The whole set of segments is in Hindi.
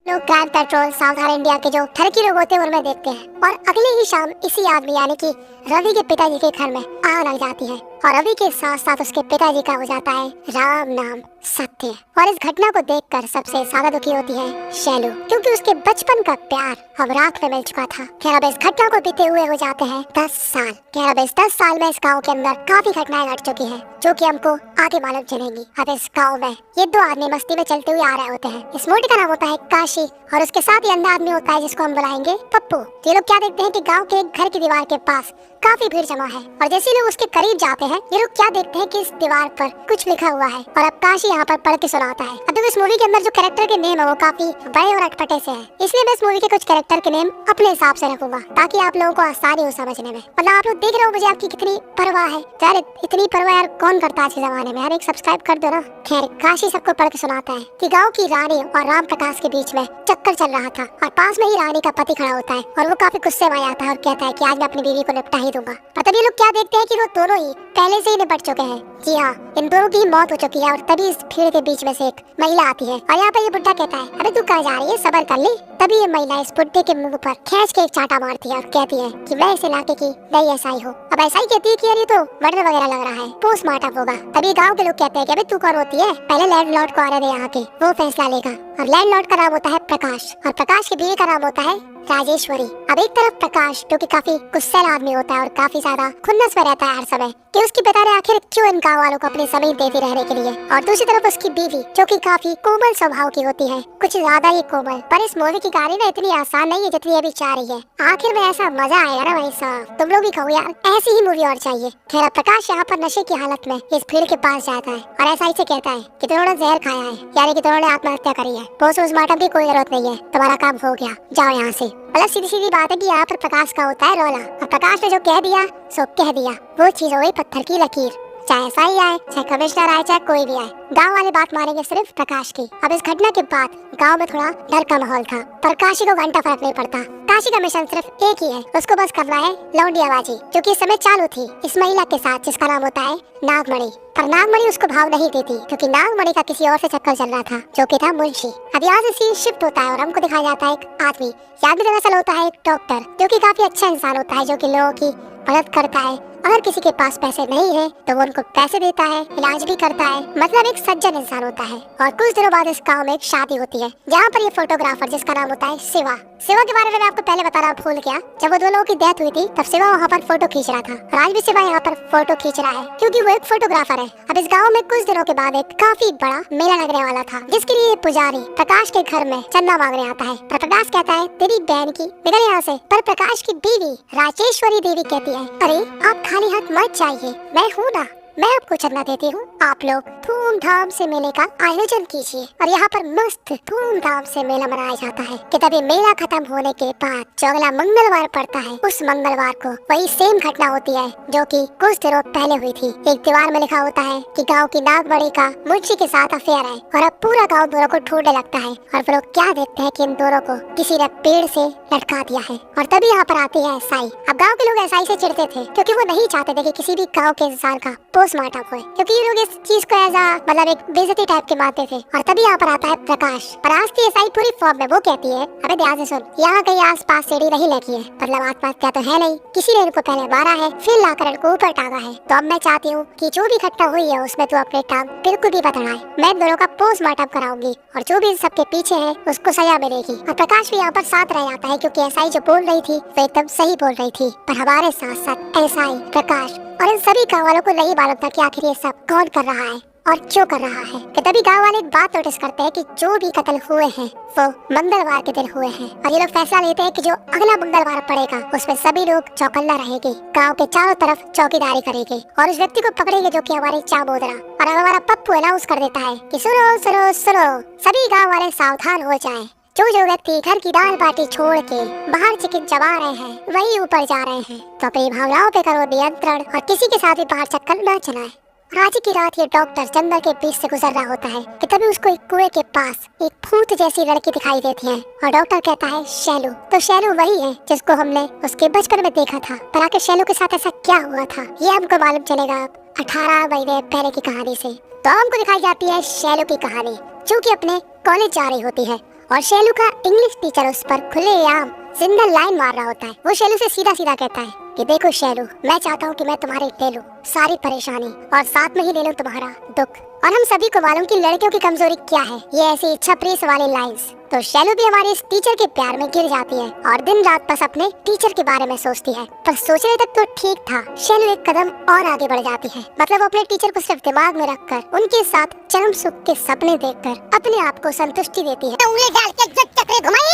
लोग क्राइम पेट्रोल सावधान इंडिया के जो ठरकी लोग होते हैं उनमें देखते हैं और अगले ही शाम इसी आदमी यानी कि रवि के पिताजी के घर में आग लग जाती है और रवि के साथ साथ उसके पिताजी का हो जाता है राम नाम सत्य। और इस घटना को देखकर सबसे ज्यादा दुखी होती है शैलू, क्योंकि उसके बचपन का प्यार अब राख में मिल चुका था। खैर अब इस घटना को बीते हुए हो जाते हैं 10 साल। खैर अब इस 10 साल में इस गाँव के अंदर काफी घटनाएं घट चुकी है जो कि हमको आगे मालूम चलेंगी। अब इस गाँव में ये दो आदमी मस्ती में चलते हुए आ रहे होते हैं। इस मोटे का नाम होता है काशी और उसके साथ ही अंधा आदमी होता है जिसको हम बुलाएंगे पप्पू। ये लोग क्या देखते हैं कि गांव के एक घर की दीवार के पास काफी भीड़ जमा है और जैसे लोग उसके करीब जाते हैं ये लोग क्या देखते हैं कि इस दीवार पर कुछ लिखा हुआ है और अब काशी यहाँ पर पढ़ के सुनाता है। अब इस मूवी के अंदर जो कैरेक्टर के नेम है वो काफी बड़े और अटपटे से है, इसलिए मैं इस मूवी के कुछ कैरेक्टर के नेम अपने हिसाब से रखूंगा ताकि आप लोगों को आसानी हो समझने में। मतलब आप लोग देख रहे हो मुझे आपकी कितनी परवाह है यार, इतनी परवाह यार कौन करता आज के जमाने में यार, एक सब्सक्राइब कर दो ना। खैर काशी सबको पढ़ के सुनाता है कि गाँव की रानी और राम प्रकाश के बीच में चक्कर चल रहा था और पास में ही रानी का पति खड़ा होता है और वो काफी गुस्से में आता है और कहता है कि आज मैं अपनी बीवी को निपटा ही दूंगा। और तभी लोग क्या देखते हैं कि वो दोनों ही पहले से ही निपट चुके हैं। जी हाँ, इन दोनों की मौत हो चुकी है और तभी इस भीड़ के बीच में से एक महिला आती है और यहाँ पे ये बुड्ढा कहता है अबे तू कहाँ जा रही है, सबर कर ली। तभी ये महिला इस बुड्ढे के मुंह पर खींच के एक चाटा मारती है और कहती है कि मैं इस इलाके की नई एसआई हूँ। अब एसआई कहती है कि यार ये तो मर्डर वगैरह लग रहा है, पोस्टमार्टम होगा। तभी गाँव के लोग कहते हैं कि अबे तू कौन होती है, पहले लैंडलॉर्ड को आने दे यहाँ के, वो फैसला लेगा। और लैंडलॉर्ड का नाम होता है प्रकाश और प्रकाश की बीवी का नाम होता है राजेश्वरी। अब एक तरफ प्रकाश जो कि काफी गुस्सैल आदमी होता है और काफी ज्यादा खुन्नस में रहता है हर समय कि उसकी पिता ने आखिर क्यों इन गाँव वालों को अपनी जमीन देती रहने के लिए, और दूसरी तरफ उसकी बीवी जो कि काफी कोमल स्वभाव की होती है, कुछ ज्यादा ही कोमल। पर इस मूवी की कहानी ना इतनी आसान नहीं है जितनी अभी चाह रही है। आखिर में ऐसा मजा आएगा ना भाई साहब, तुम लोग भी कहो यार ऐसी ही मूवी और चाहिए। खैर प्रकाश यहाँ पर नशे की हालत में इस भीड़ के पास जाता है और एसआई से कहता है कि तुमने जहर खाया है, यानी कि तुमने आत्महत्या करी है, पोस्टमार्टम की कोई जरूरत नहीं है, तुम्हारा काम हो गया, जाओ यहाँ से। मतलब सीधी सीधी बात है कि यहाँ पर प्रकाश का होता है रौला और प्रकाश ने जो कह दिया सो कह दिया, वो चीज हो गई पत्थर की लकीर। चाहे एसआई आए, चाहे कमिश्नर आए, चाहे कोई भी आए, गांव वाले बात मानेंगे सिर्फ प्रकाश की। अब इस घटना के बाद गांव में थोड़ा डर का माहौल था, पर काशी को घंटा फर्क नहीं पड़ता। काशी का मिशन सिर्फ एक ही है, उसको बस करना है लौंडियाबाजी, जो कि इस समय चालू थी इस महिला के साथ जिसका नाम होता है नागमणि। पर नागमणि उसको भाव नहीं देती क्योंकि नागमणि का किसी और से चक्कर चल रहा था जो कि था मुंशी। अब यहाँ से सीन शिफ्ट होता है और हमको दिखाया जाता है एक आदमी, याद भी दरअसल होता है एक डॉक्टर जो कि काफी अच्छा इंसान होता है, जो कि लोगों की मदद करता है। अगर किसी के पास पैसे नहीं है तो वो उनको पैसे देता है, इलाज भी करता है, मतलब एक सज्जन इंसान होता है। और कुछ दिनों बाद इस गाँव में एक शादी होती है जहाँ पर ये फोटोग्राफर जिसका नाम होता है शिवा के बारे में मैं आपको पहले बताना भूल गया। जब वो दोनों की डेथ हुई थी तब शिवा वहाँ पर फोटो खींच रहा था और आज भी शिवा यहाँ पर फोटो खींच रहा है क्योंकि वो एक फोटोग्राफर है। अब इस गाँव में कुछ दिनों के बाद एक काफी बड़ा मेला लगने वाला था जिसके लिए पुजारी प्रकाश के घर में चंदा मांगने आता है। पर प्रकाश कहता है तेरी बहन की निकल यहाँ से। पर प्रकाश की बीवी राजेश्वरी देवी कहती है अरे आप खाली हाथ मत जाइए, मैं हूँ ना, मैं आपको चंदा देती हूँ, आप लोग धूमधाम से मेले का आयोजन कीजिए। और यहाँ पर मस्त धूमधाम से मेला मनाया जाता है कि तभी मेला खत्म होने के बाद जो अगला मंगलवार पड़ता है उस मंगलवार को वही सेम घटना होती है जो कि कुछ दिनों पहले हुई थी। एक दीवार में लिखा होता है कि गाँव की नागमणि का मुंशी के साथ अफेयर है और अब पूरा गाँव दोनों को ढूंढने लगता है और वो लोग क्या देखते हैं कि इन दोनों को किसी ने पेड़ से लटका दिया है। और तभी यहाँ पर आती है एसआई। अब गाँव के लोग एसआई से चिढ़ते थे क्योंकि वो नहीं चाहते थे कि किसी भी गाँव के इंसान का पोस्टमार्टम हुए, क्योंकि ये लोग इस चीज को एज मतलब एक बेइज्जती टाइप के मानते थे। और तभी यहाँ पर आता है प्रकाश। पर आज की एसआई पूरी फॉर्म में वो कहती है अबे ध्यान से सुन, यहाँ कहीं आसपास सीढ़ी नहीं लगी है, मतलब आसपास तो है नहीं, किसी ने इनको पहले मारा है फिर लाकर इनको ऊपर टांगा है। तो अब मैं चाहती हूँ कि जो भी घटना हुई है उसमें तू अपने टांग बिल्कुल भी मत अड़ाए, मैं इन दोनों का पोस्टमार्टम कराऊंगी और जो भी इन सबके पीछे है उसको सजा मिलेगी। और प्रकाश भी यहाँ पर साथ रह जाता है क्योंकि एसआई जो बोल रही थी वो एकदम सही बोल रही थी। पर हमारे साथ साथ एसआई प्रकाश और इन सभी गाँव वालों को नहीं मालूम था कि आखिर ये सब कौन कर रहा है और क्यों कर रहा है। कि तभी गाँव वाले एक बात नोटिस करते हैं कि जो भी कत्ल हुए हैं वो मंगलवार के दिन हुए हैं और ये लोग फैसला लेते हैं कि जो अगला मंगलवार पड़ेगा उसमें सभी लोग चौकन्ना रहेंगे, गाँव के चारों तरफ चौकीदारी करेंगे और उस व्यक्ति को पकड़ेंगे जो कि हमारे चाबोदरा। और अब हमारा पप्पू अनाउंस कर देता है कि सुनो सुनो सुनो, सभी गाँव वाले सावधान हो जाए, जो व्यक्ति घर की दाल बाटी छोड़ के बाहर चिकन चबा रहे हैं वही ऊपर जा रहे हैं, तो अपनी भावनाओं पे करो नियंत्रण और किसी के साथ भी बाहर चक्कर न चलाएं। आज की रात ये डॉक्टर जंगल के बीच से गुजर रहा होता है कि तभी उसको एक कुएं के पास एक भूत जैसी लड़की दिखाई देती है और डॉक्टर कहता है शैलू। तो शैलू वही है जिसको हमने उसके बचपन में देखा था, पर आखिर शैलू के साथ ऐसा क्या हुआ था ये हमको मालूम चलेगा 18 महीने पहले की कहानी से। तो हमको दिखाई जाती है शैलू की कहानी जो कि अपने कॉलेज जा रही होती है और शैलू का इंग्लिश टीचर उस पर खुलेआम जिंदा लाइन मार रहा होता है। वो शैलू से सीधा सीधा कहता है कि देखो शैलू, मैं चाहता हूँ कि मैं तुम्हारी ले लूं सारी परेशानी और साथ में ही ले लूं तुम्हारा दुख। और हम सभी को मालूम कि लड़कियों की कमजोरी क्या है, ये ऐसी इच्छा प्रेस वाली लाइंस। तो शैलू भी हमारे इस टीचर के प्यार में गिर जाती है और दिन रात बस अपने टीचर के बारे में सोचती है। पर सोचने तक तो ठीक था, शैलू एक कदम और आगे बढ़ जाती है। मतलब वो अपने टीचर को सिर्फ दिमाग में रखकर उनके साथ चरम सुख के सपने देखकर अपने आप को संतुष्टि देती है। उंगली डाल के चक्रे घुमाई।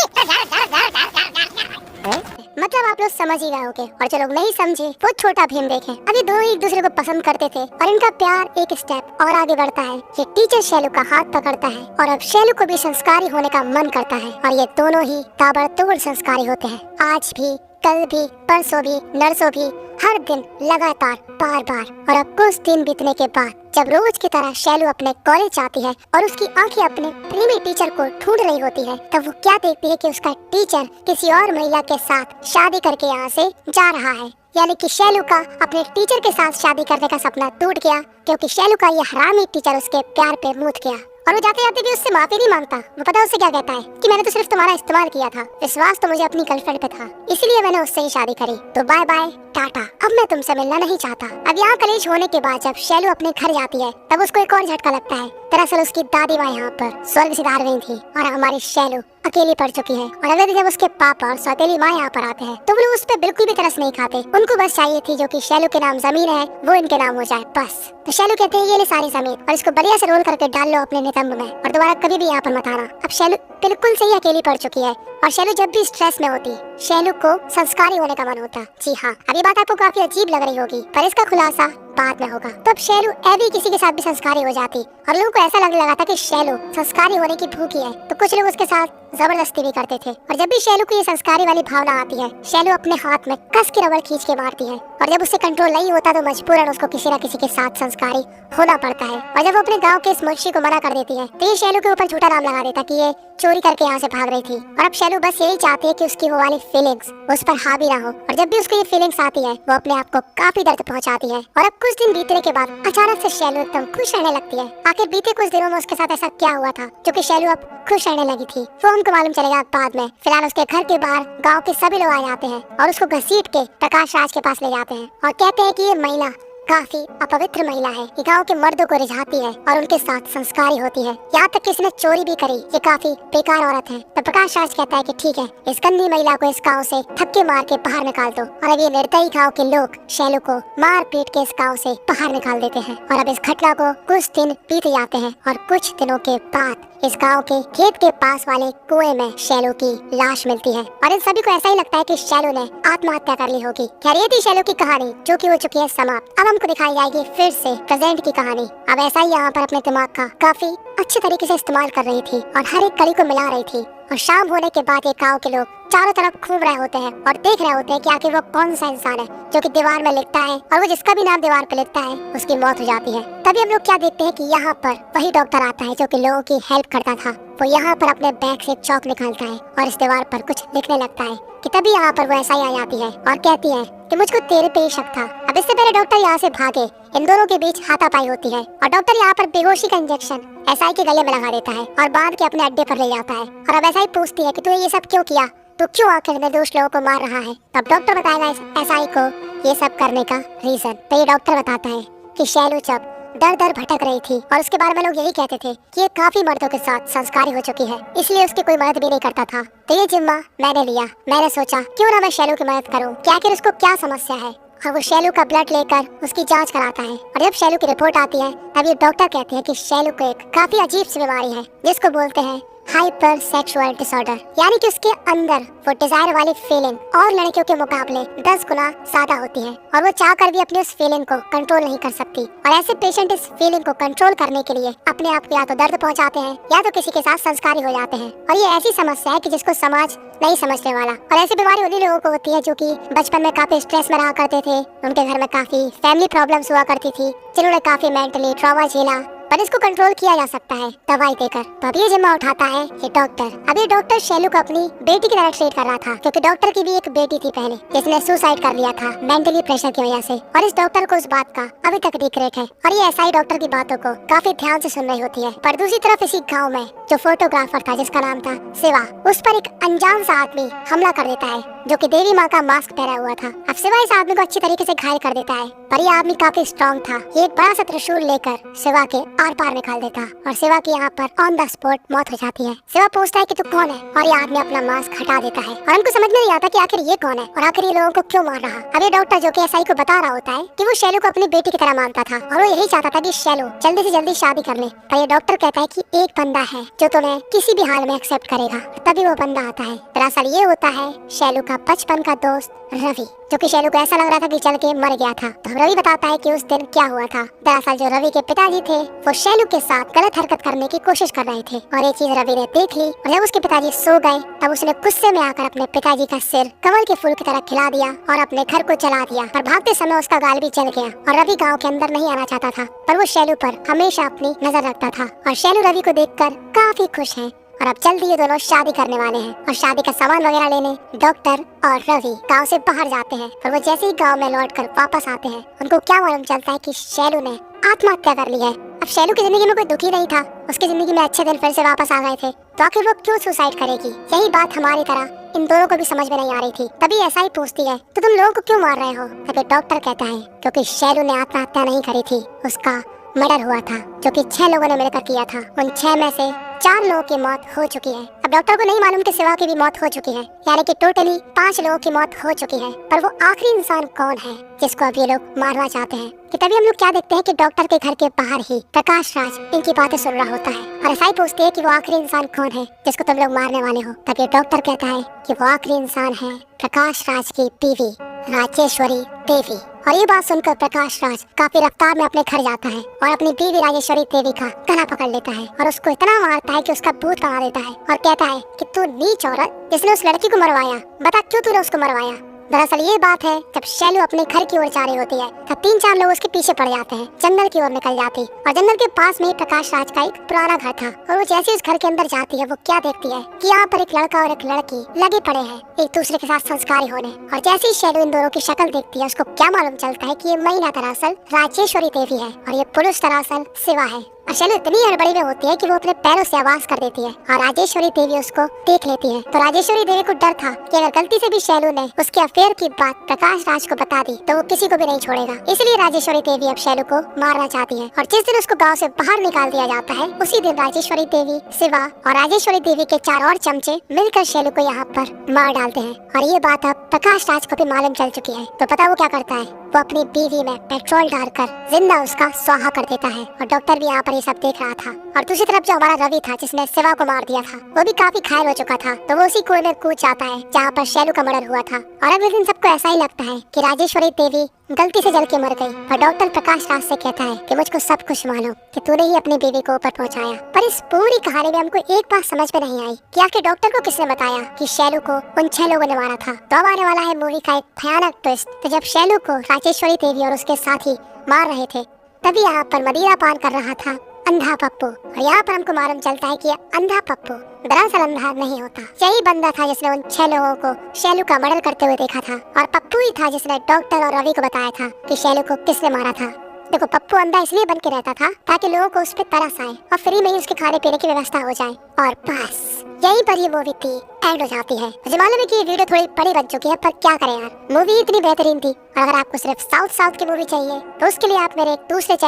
मतलब आप लोग समझ ही गए होंगे, और जो लोग नहीं समझे वो छोटा भीम देखें। अभी दोनों एक दूसरे को पसंद करते थे और इनका प्यार एक स्टेप और आगे बढ़ता है। ये टीचर शैलू का हाथ पकड़ता है और अब शैलू को भी संस्कारी होने का मन करता है और ये दोनों ही ताबड़तोड़ संस्कारी होते हैं। आज भी, कल भी, परसों भी, नरसों भी, हर दिन लगातार बार बार। और अब कुछ दिन बीतने के बाद जब रोज की तरह शैलू अपने कॉलेज आती है और उसकी आंखें अपने प्रेमी टीचर को ढूंढ रही होती है, तब वो क्या देखती है कि उसका टीचर किसी और महिला के साथ शादी करके यहाँ से जा रहा है। यानी कि शैलू का अपने टीचर के साथ शादी करने का सपना टूट गया, क्योंकि शैलू का ये हरामी टीचर उसके प्यार पे मूत गया। और वो जाते जाते भी उससे माफी नहीं मांगता। वो पता उससे क्या कहता है कि मैंने तो सिर्फ तुम्हारा इस्तेमाल किया था, विश्वास तो मुझे अपनी गर्लफ्रेंड पे था, इसलिए मैंने उससे ही शादी करी। तो बाय बाय टाटा, अब मैं तुमसे मिलना नहीं चाहता। अब यहाँ कॉलेज होने के बाद जब शैलू अपने घर जाती है तब उसको एक और झटका लगता है। दरअसल उसकी दादी माँ यहाँ पर स्वर्ग सिधार गई थी और हमारी शैलू अकेली पड़ चुकी है। और अगले दिन जब उसके पापा और सौतेली माँ यहाँ पर आते हैं तो वो लोग उस पर बिल्कुल भी तरस नहीं खाते। उनको बस चाहिए थी जो कि शैलू के नाम जमीन है वो इनके नाम हो जाए बस। तो शैलू कहते हैं ये ले सारी जमीन और इसको बढ़िया से रोल करके डाल लो अपने नितंब में और दोबारा कभी भी यहाँ पर मत आना। अब शैलू बिल्कुल से ही अकेली पड़ चुकी है और शैलू जब भी स्ट्रेस में होती, शैलू को संस्कारी होने का मन होता। जी हाँ, अभी बात आपको काफी अजीब लग रही होगी पर इसका खुलासा बाद में होगा। तब शैलू एवी किसी के साथ भी संस्कारी हो जाती और लोगों को ऐसा लगने लगा था कि शैलू संस्कारी होने की भूखी है, तो कुछ लोग उसके साथ जबरदस्ती भी करते थे। और जब भी शैलू को ये संस्कारी वाली भावना आती है, शैलू अपने हाथ में कस के रबड़ खींच के मारती है और जब उससे कंट्रोल नहीं होता तो मजबूरन उसको किसी न किसी के साथ संस्कारी होना पड़ता है। और जब वो अपने गाँव के इस मुंशी को मना कर देती है तो ये शैलू के ऊपर झूठा नाम लगा देता कि ये चोरी करके यहाँ से भाग रही थी। और अब शैलू बस यही चाहती है कि उसकी वो वाली फीलिंग्स उस पर हावी ना हो। और जब भी उसको ये फीलिंग्स आती है वो अपने आप को काफी दर्द पहुंचाती है। और अब कुछ दिन बीतने के बाद अचानक से शैलू एकदम खुश रहने लगती है। आखिर बीते कुछ दिनों में उसके साथ ऐसा क्या हुआ था जो कि शैलू अब खुश रहने लगी थी, वो हमको मालूम चलेगा बाद में। फिलहाल उसके घर के बाहर गाँव के सभी लोग आ जाते हैं और उसको घसीट के प्रकाश राज के पास ले जाते हैं और कहते हैं कि ये महिला काफी अपवित्र महिला है, ये गाँव के मर्दों को रिझाती है और उनके साथ संस्कारी होती है, यहाँ तक कि इसने चोरी भी करी, ये काफी बेकार औरत है। तो प्रकाश राज कहता है कि ठीक है, इस गंदी महिला को इस गाँव से थप्पे मार के बाहर निकाल दो। और अब ये निर्दयी गाँव के लोग शैलू को मार पीट के इस गाँव से बाहर निकाल देते हैं। और अब इस घटना को कुछ दिन बीत जाते हैं और कुछ दिनों के बाद इस गांव के खेत के पास वाले कुएं में शैलू की लाश मिलती है और इन सभी को ऐसा ही लगता है कि शैलू ने आत्महत्या कर ली होगी। खैर ये थी शैलू की कहानी जो कि हो चुकी है समाप्त। अब हमको दिखाई जाएगी फिर से प्रेजेंट की कहानी। अब ऐसा ही यहाँ पर अपने दिमाग का काफी अच्छे तरीके से इस्तेमाल कर रही थी और हर एक कड़ी को मिला रही थी। और शाम होने के बाद ये गाँव के लोग चारों तरफ घूम रहे होते हैं और देख रहे होते हैं कि आखिर वो कौन सा इंसान है जो कि दीवार में लिखता है और वो जिसका भी नाम दीवार पे लिखता है उसकी मौत हो जाती है। तभी हम लोग क्या देखते हैं कि यहाँ पर वही डॉक्टर आता है जो कि लोगों की हेल्प करता था। वो यहाँ पर अपने बैग से चौक निकालता है और इस दीवार पर कुछ लिखने लगता है कि तभी यहाँ पर वो ऐसा ही आ जाती है और कहती है कि मुझको तेरे पे ही शक था। अब इससे पहले डॉक्टर यहाँ से भागे, इन दोनों के बीच हाथापाई होती है और डॉक्टर यहाँ पर बेहोशी का इंजेक्शन एसआई के गले में लगा देता है और बांध के अपने अड्डे पर ले जाता है। और अब ऐसा ही पूछती है कि तूने ये सब क्यों किया, तो क्यों आखिर निर्दोष लोगों को मार रहा है। तब डॉक्टर बताएगा इस एसआई को ये सब करने का रीजन। तो ये डॉक्टर बताता है कि शैलू जब दर दर भटक रही थी और उसके बारे में लोग यही कहते थे कि ये काफी मर्दों के साथ संस्कारी हो चुकी है, इसलिए उसकी कोई मदद भी नहीं करता था। तो ये जिम्मा मैंने लिया। मैंने सोचा क्यों ना मैं शैलू की मदद करूं, क्या आखिर उसको क्या समस्या है। और वो शैलू का ब्लड लेकर उसकी जांच कराता है और जब शैलू की रिपोर्ट आती है तब ये डॉक्टर कहते हैं कि शैलू को एक काफी अजीब सी बीमारी है जिसको बोलते हैं हाइपर सेक्सुअल डिसऑर्डर, यानी कि उसके अंदर वो डिजायर वाली फीलिंग और लड़कियों के मुकाबले 10 गुना ज्यादा होती है और वो चाहकर भी अपनी उस फीलिंग को कंट्रोल नहीं कर सकती। और ऐसे पेशेंट इस फीलिंग को कंट्रोल करने के लिए अपने आप को या तो दर्द पहुंचाते हैं या तो किसी के साथ संस्कारी हो जाते हैं। और ये ऐसी समस्या है कि जिसको समाज नहीं समझने वाला। और ऐसी बीमारी उन्हीं लोगों को होती है जो कि बचपन में काफी स्ट्रेस में रहा करते थे, उनके घर में काफी फैमिली प्रॉब्लम्स हुआ करती थी, जिन्होंने काफी मेंटली ट्रॉमा झेला, पर इसको कंट्रोल किया जा सकता है दवाई देकर। तो अब ये जिम्मा उठाता है ये डॉक्टर। अब ये डॉक्टर शैलू को अपनी बेटी की तरह ट्रीट कर रहा था, क्योंकि डॉक्टर की भी एक बेटी थी पहले जिसने सुसाइड कर लिया था मेंटली प्रेशर की वजह से, और इस डॉक्टर को उस बात का अभी तक रिग्रेट है और ये एसआई डॉक्टर की बातों को काफी ध्यान से सुन रही होती है। पर दूसरी तरफ इसी गाँव में जो फोटोग्राफर था जिसका नाम था शिवा, उस पर एक अनजान सा आदमी हमला कर देता है जो कि देवी माँ का मास्क पहना हुआ था। अब शिवा इस आदमी को अच्छी तरीके से घायल कर देता है, पर ये आदमी काफी स्ट्रॉन्ग था। ये एक बड़ा सा त्रिशूल लेकर शिवा के आर पार निकाल देता और शिवा की यहाँ पर ऑन द स्पॉट मौत हो जाती है। शिवा पूछता है कि तू कौन है, और ये आदमी अपना मास्क हटा देता है और हमको समझ में नहीं आता कि आखिर ये कौन है और आखिर ये लोगों को क्यों मार रहा। अब ये डॉक्टर जो कि एसआई को बता रहा होता है कि वो शैलू को अपनी बेटी की तरह मानता था और वो यही चाहता था कि शैलू जल्दी से जल्दी शादी कर ले। पर ये डॉक्टर कहता है कि एक बंदा है जो तुम्हें किसी भी हाल में एक्सेप्ट करेगा। तभी वो बंदा आता है। दरअसल ये होता है शैलू का बचपन का दोस्त रवि, जो कि शैलू को ऐसा लग रहा था कि चल के मर गया था। तो रवि बताता है कि उस दिन क्या हुआ था। दरअसल जो रवि के पिताजी थे वो शैलू के साथ गलत हरकत करने की कोशिश कर रहे थे और ये चीज रवि ने देख ली, और जब उसके पिताजी सो गए तब उसने गुस्से में आकर अपने पिताजी का सिर कमल के फूल की तरह खिला दिया और अपने घर को जला दिया। पर भागते समय उसका गाल भी जल गया और रवि गाँव के अंदर नहीं आना चाहता था, पर वो शैलू पर हमेशा अपनी नजर रखता था और शैलू रवि को देखकर काफी खुश है। और अब जल्दी ये दोनों शादी करने वाले हैं और शादी का सामान वगैरह लेने डॉक्टर और रवि गांव से बाहर जाते हैं। पर वो जैसे ही गांव में लौटकर वापस आते हैं उनको क्या मालूम चलता है कि शैलू ने आत्महत्या कर ली है। अब शैलू की जिंदगी में कोई दुखी नहीं था, उसकी जिंदगी में अच्छे दिन फिर से वापस आ गए थे, तो आखिर वो क्यों सुसाइड करेगी? यही बात हमारी तरह इन दोनों को भी समझ में नहीं आ रही थी। तभी ऐसा ही पूछती है तो तुम लोगों को क्यों मार रहे हो? तभी डॉक्टर कहता है क्योंकि शैलू ने आत्महत्या नहीं करी थी, उसका मर्डर हुआ था जो कि 6 लोगों ने मिलकर किया था। उन 6 में से 4 लोगों की मौत हो चुकी है। अब डॉक्टर को नहीं मालूम कि शिवा की भी मौत हो चुकी है, यानी कि टोटली 5 लोगों की मौत हो चुकी है। पर वो आखिरी इंसान कौन है जिसको अब ये लोग मारना चाहते हैं? कि तभी हम लोग क्या देखते हैं कि डॉक्टर के घर के बाहर ही प्रकाश राज इनकी बातें सुन रहा होता है और ऐसा ही पूछते है कि वो आखिरी इंसान कौन है जिसको तुम लोग मारने वाले हो। तभी डॉक्टर कहता है कि वो आखिरी इंसान है प्रकाश राज की बीवी राजेश्वरी देवी। और ये बात सुनकर प्रकाश राज काफी रफ्तार में अपने घर जाता है और अपनी बीवी राजेश्वरी देवी का गला पकड़ लेता है और उसको इतना मारता है कि उसका भूत बना देता है और कहता है कि तू नीच औरत जिसने उस लड़की को मरवाया, बता क्यों तूने उसको मरवाया? दरअसल ये बात है जब शैलू अपने घर की ओर जा रही होती है तब 3-4 लोग उसके पीछे पड़ जाते हैं, जंगल की ओर निकल जाती और जंगल के पास में ही प्रकाश राज का एक पुराना घर था। और वो जैसे उस घर के अंदर जाती है वो क्या देखती है कि यहाँ पर एक लड़का और एक लड़की लगे पड़े हैं एक दूसरे के साथ संस्कारी होने। और जैसे ही शैलू इन दोनों की शक्ल देखती है उसको क्या मालूम चलता है कि ये महिला दरअसल राजेश्वरी देवी है और ये पुरुष दरअसल शिवा है। और शैलू इतनी हड़बड़ी में होती है कि वो अपने पैरों से आवाज कर देती है और राजेश्वरी देवी उसको देख लेती है। तो राजेश्वरी देवी को डर था कि अगर गलती से भी शैलू ने उसके अफेयर की बात प्रकाश राज को बता दी तो वो किसी को भी नहीं छोड़ेगा, इसलिए राजेश्वरी देवी अब शैलू को मारना चाहती है। और जिस दिन उसको गाँव से बाहर निकाल दिया जाता है उसी दिन राजेश्वरी देवी, शिवा और राजेश्वरी देवी के 4 और चमचे मिलकर शैलू को यहाँ पर मार डालते हैं। और ये बात अब प्रकाश राज को भी मालूम चल चुकी है, तो पता वो क्या करता है, वो अपनी बीवी में पेट्रोल डालकर जिंदा उसका स्वाहा कर देता है। और डॉक्टर भी यहाँ पर ये सब देख रहा था। और दूसरी तरफ जो हमारा रवि था जिसने शिवा को मार दिया था वो भी काफी घायल हो चुका था, तो वो उसी कुएं में कूद जाता है जहाँ पर शैलू का मर्डर हुआ था। और अगले दिन सबको ऐसा ही लगता है कि राजेश्वरी देवी गलती से जल के मर गई। और डॉक्टर प्रकाश राज से कहता है कि मुझको सब कुछ मालूम कि तूने ही अपनी बीवी को ऊपर पहुंचाया। पर इस पूरी कहानी में हमको एक बात समझ में नहीं आई कि आखिर डॉक्टर को किसने बताया कि शैलू को उन 6 लोगों ने मारा था। तो अब आने वाला है मूवी का एक भयानक ट्विस्ट। तो जब शैलू को राजेश्वरी देवी और उसके साथी मार रहे थे तभी यहाँ पर मदिरा पान कर रहा था अंधा पप्पू। और यहाँ पर हमको मालूम चलता है कि अंधा पप्पू दरअसल अंधा नहीं होता, यही बंदा था जिसने उन 6 लोगों को शैलू का मर्डर करते हुए देखा था। और पप्पू ही था जिसने डॉक्टर और रवि को बताया था कि शैलू को किसने मारा था। देखो पप्पू अंधा इसलिए बन के रहता था ताकि लोगों को उस पर तरस आए और फ्री में ही उसके खाने पीने की व्यवस्था हो जाए। और बस यहीं पर ये मूवी थी एंड हो जाती है। मुझे मालूम है कि ये वीडियो थोड़ी बड़ी बन चुकी है, पर क्या करें यार, मूवी इतनी बेहतरीन थी। और अगर आपको सिर्फ साउथ की मूवी चाहिए तो उसके लिए आप मेरे एक दूसरे चैनल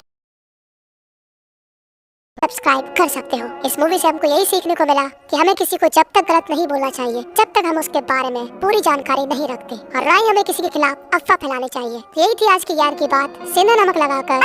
सब्सक्राइब कर सकते हो। इस मूवी से हमको यही सीखने को मिला कि हमें किसी को जब तक गलत नहीं बोलना चाहिए जब तक हम उसके बारे में पूरी जानकारी नहीं रखते, और राय हमें किसी के खिलाफ अफवाह फैलानी चाहिए। यही थी आज की ज्ञान की बात। सिंधु नमक लगाकर